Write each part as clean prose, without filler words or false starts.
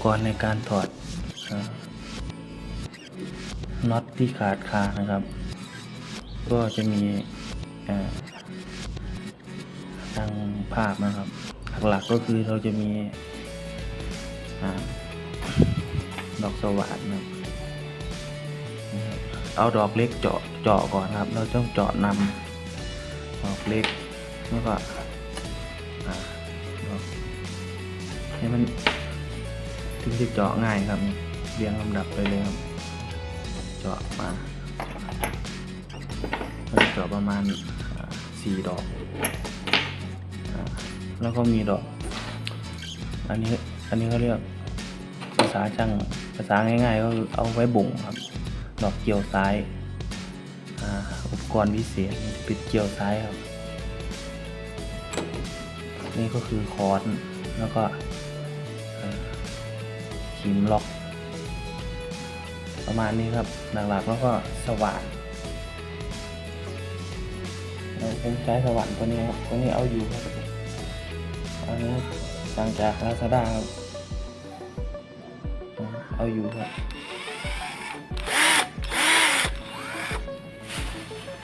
กรณ์ในการถอดน็อตที่ขาดคานะครับก็จะมีทางภาพนะครับหลักๆก็คือเราจะมีดอกสว่านนะครับเอาดอกเล็กเจาะก่อนครับเราต้องเจาะนำดอกเล็กแล้วก็ให้มันถึงจะเจาะง่ายครับเรียงลำดับไปเลยครับเจาะมาเราเจาะประมาณ4 ดอกแล้วก็มีดอกอันนี้เขาเรียกภาษาช่างภาษาง่ายๆก็คือเอาไว้บ่งครับดอกเกี่ยวซ้ายอุปกรณ์พิเศษปิดเกี่ยวซ้ายครับนี่ก็คือค้อนแล้วก็ขีมล็อกประมาณนี้ครับหลักๆแล้วก็สว่านผมใช้สว่านตัวนี้ครับตัวนี้เอาอยู่ครับอันนี้สั่งจากลาซาด้าครับเอาอยู่ครับ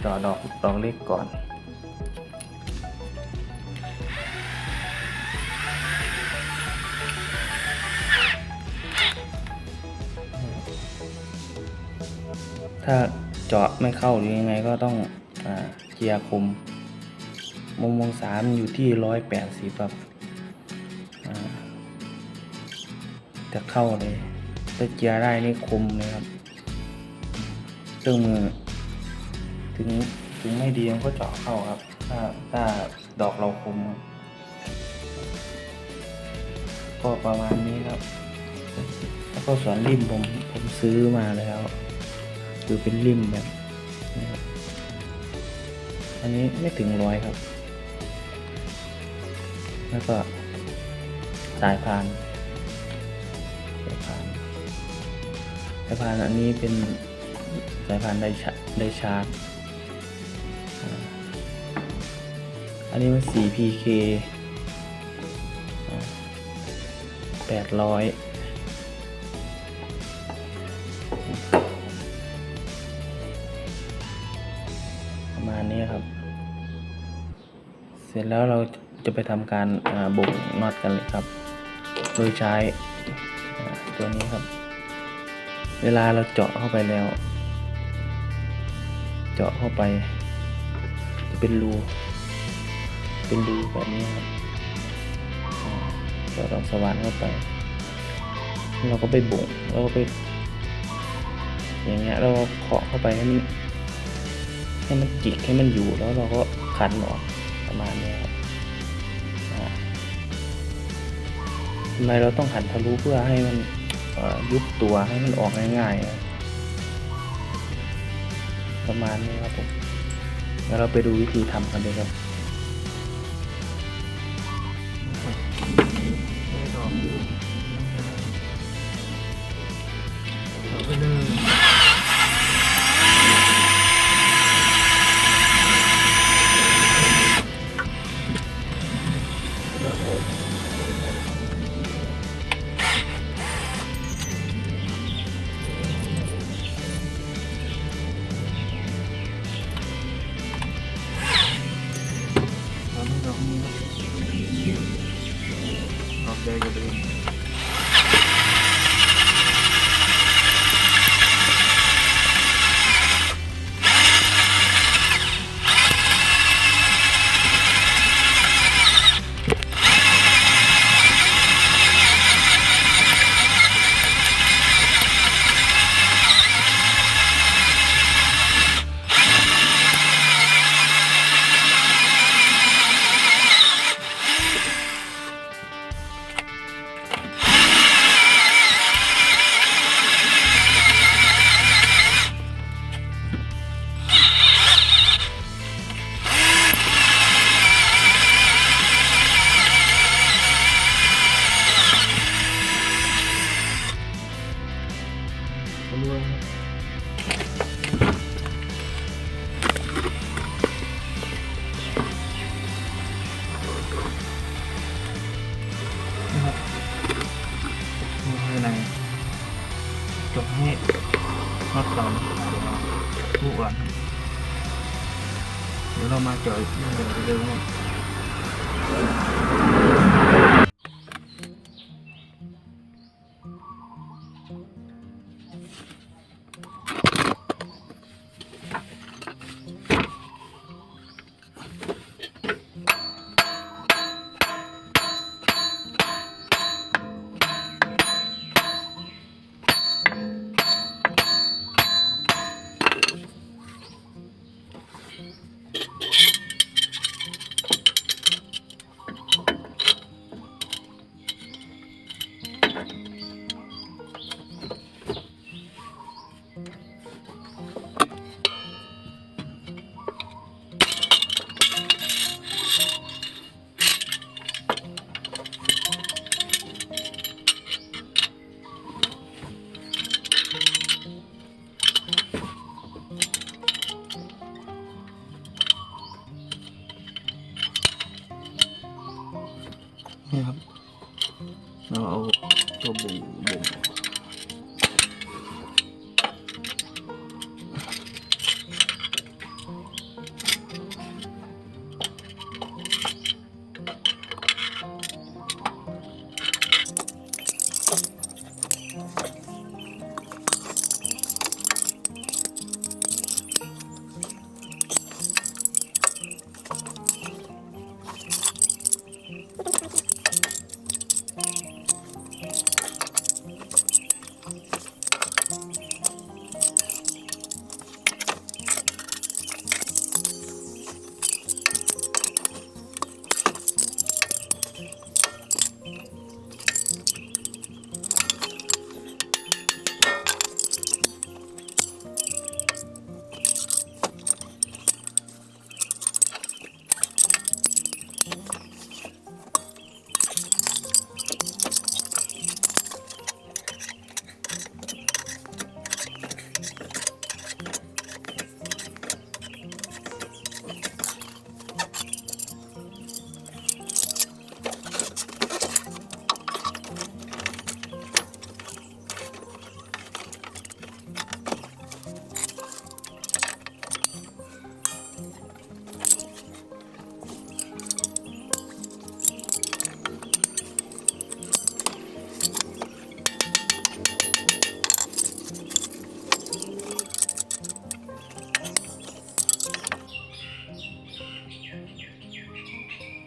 ต่อดอกเล็กก่อนถ้าเจาะไม่เข้าหรือยังไงก็ต้องเจียร์คมวง3อยู่ที่180ครับจะเข้าเลยถ้าเจียร์ได้นี่คมเลยครับเครื่องมือถึงไม่ดีมันก็เจาะเข้าครับถ้าดอกเราคมก็ประมาณนี้ครับแล้วก็ส่วนริมผมซื้อมาแล้วคือเป็นริมแบบนี้ครับอันนี้ไม่ถึง100ครับแล้วก็สายพานอันนี้เป็นสายพานได้ชาร์จอันนี้มัน 4PK 800ประมาณนี้ครับเสร็จแล้วเราจะไปทำการบ่งน็อตกันเลยครับโดยใช้ตัวนี้ครับเวลาเราเจาะเข้าไปแล้วเจาะเข้าไปจะเป็นรูแบบนี้ครับเจาะดอกสว่านเข้าไปเราก็ไปบ่งเราก็ไปอย่างเงี้ยเราเคาะเข้าไปให้มันจิกให้มันอยู่แล้วเราก็ขันออกประมาณนี้ครับทำไมเราต้องขันทะลุเพื่อให้มันยุบตัวให้มันออกง่ายๆประมาณนี้ครับผมแล้วเราไปดูวิธีทำกันเลยครับเอาไปเลยเดินกันเลย น็อตเก่าคู่ก่อนเดี๋ยวเรามาเจาะเรื่องเร็วๆนี่ครับเราเอาตัวบ่ง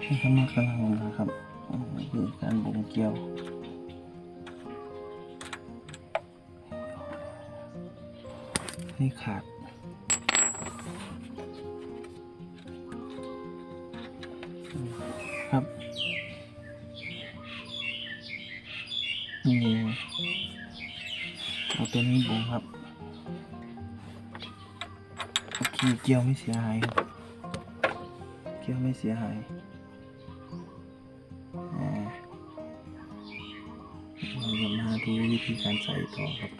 ที่ข้างนอกกำลังลงมาครับคือการบ่งเกลียวนี่ขาดครับนี่เอาตัวนี้บ่งครับโอเคเกลียวไม่เสียหายครับเกลียวไม่เสียหายเราจะมาดูวิธีการใส่ต่อครับ